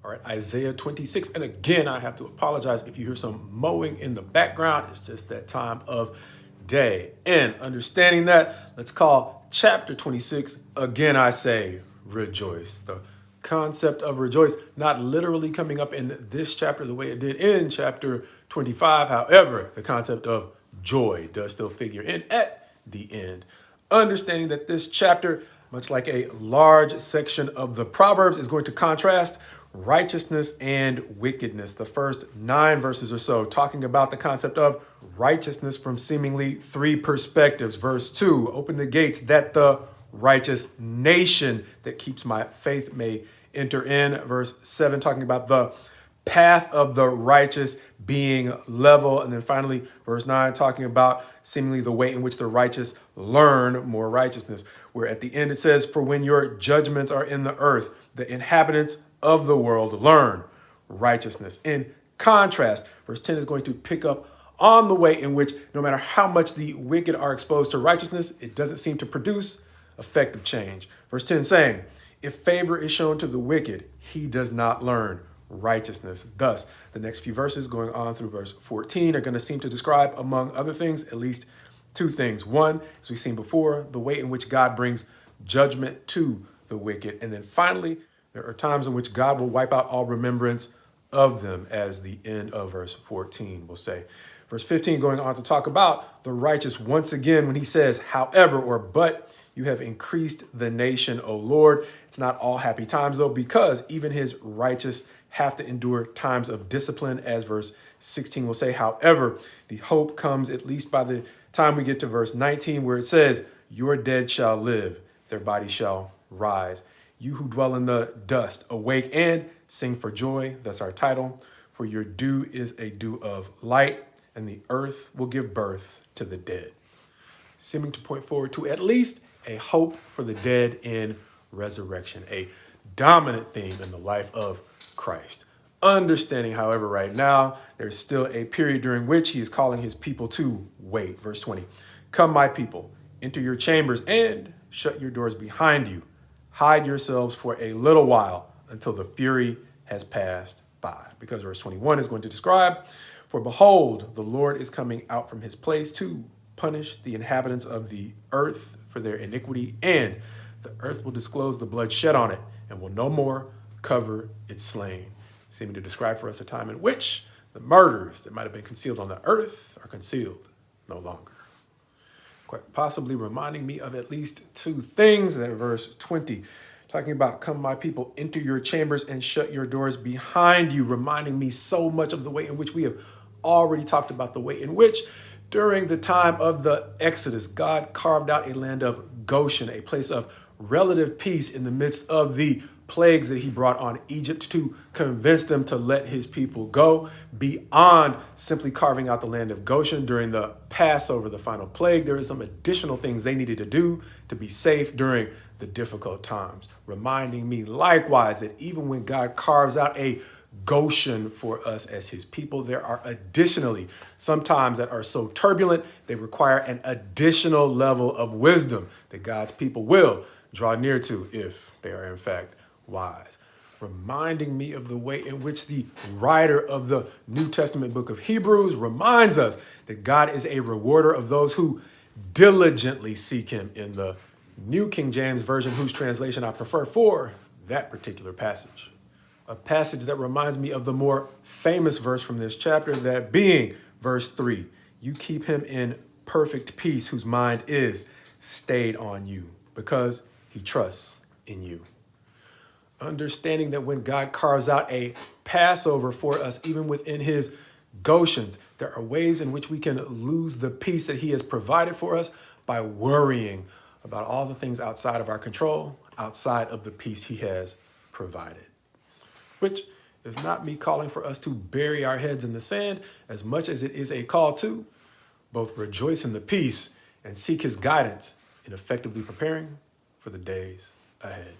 All right, Isaiah 26. And again, I have to apologize if you hear some mowing in the background. It's just that time of day. And understanding that, let's call chapter 26, again I say, rejoice. The concept of rejoice, not literally coming up in this chapter the way it did in chapter 25. However, the concept of joy does still figure in at the end. Understanding that this chapter, much like a large section of the Proverbs, is going to contrast righteousness and wickedness. The first 9 verses or so talking about the concept of righteousness from seemingly 3 perspectives. Verse 2, open the gates that the righteous nation that keeps my faith may enter in. Verse 7, talking about the path of the righteous being level. And then finally, verse 9, talking about seemingly the way in which the righteous learn more righteousness. Where at the end it says, for when your judgments are in the earth, the inhabitants of the world learn righteousness. In contrast, verse 10 is going to pick up on the way in which no matter how much the wicked are exposed to righteousness, it doesn't seem to produce effective change. Verse 10 saying, if favor is shown to the wicked, he does not learn righteousness. Thus, the next few verses going on through verse 14 are going to seem to describe, among other things, at least 2 things. One, as we've seen before, the way in which God brings judgment to the wicked. And then finally, there are times in which God will wipe out all remembrance of them, as the end of verse 14 will say. Verse 15 going on to talk about the righteous once again when he says, however, or but you have increased the nation, O Lord. It's not all happy times, though, because even his righteous have to endure times of discipline, as verse 16 will say. However, the hope comes at least by the time we get to verse 19, where it says, your dead shall live, their bodies shall rise. You who dwell in the dust, awake and sing for joy. That's our title. For your dew is a dew of light, and the earth will give birth to the dead. Seeming to point forward to at least a hope for the dead in resurrection, a dominant theme in the life of Christ. Understanding, however, right now, there's still a period during which he is calling his people to wait. Verse 20, come, my people, enter your chambers and shut your doors behind you. Hide yourselves for a little while until the fury has passed by. Because verse 21 is going to describe, for behold, the Lord is coming out from his place to punish the inhabitants of the earth for their iniquity, and the earth will disclose the blood shed on it and will no more cover its slain. Seeming to describe for us a time in which the murders that might have been concealed on the earth are concealed no longer. Quite possibly reminding me of at least 2 things. That verse 20, talking about, come, my people, enter your chambers and shut your doors behind you, reminding me so much of the way in which we have already talked about, the way in which during the time of the Exodus, God carved out a land of Goshen, a place of relative peace in the midst of the plagues that he brought on Egypt to convince them to let his people go. Beyond simply carving out the land of Goshen during the Passover, the final plague, there are some additional things they needed to do to be safe during the difficult times. Reminding me likewise that even when God carves out a Goshen for us as his people, there are additionally some times that are so turbulent, they require an additional level of wisdom that God's people will draw near to if they are in fact wise. Reminding me of the way in which the writer of the New Testament book of Hebrews reminds us that God is a rewarder of those who diligently seek him, in the New King James Version, whose translation I prefer for that particular passage. A passage that reminds me of the more famous verse from this chapter, that being verse 3, you keep him in perfect peace whose mind is stayed on you because he trusts in you. Understanding that when God carves out a Passover for us, even within his Goshens, there are ways in which we can lose the peace that he has provided for us by worrying about all the things outside of our control, outside of the peace he has provided. Which is not me calling for us to bury our heads in the sand, as much as it is a call to both rejoice in the peace and seek his guidance in effectively preparing for the days ahead.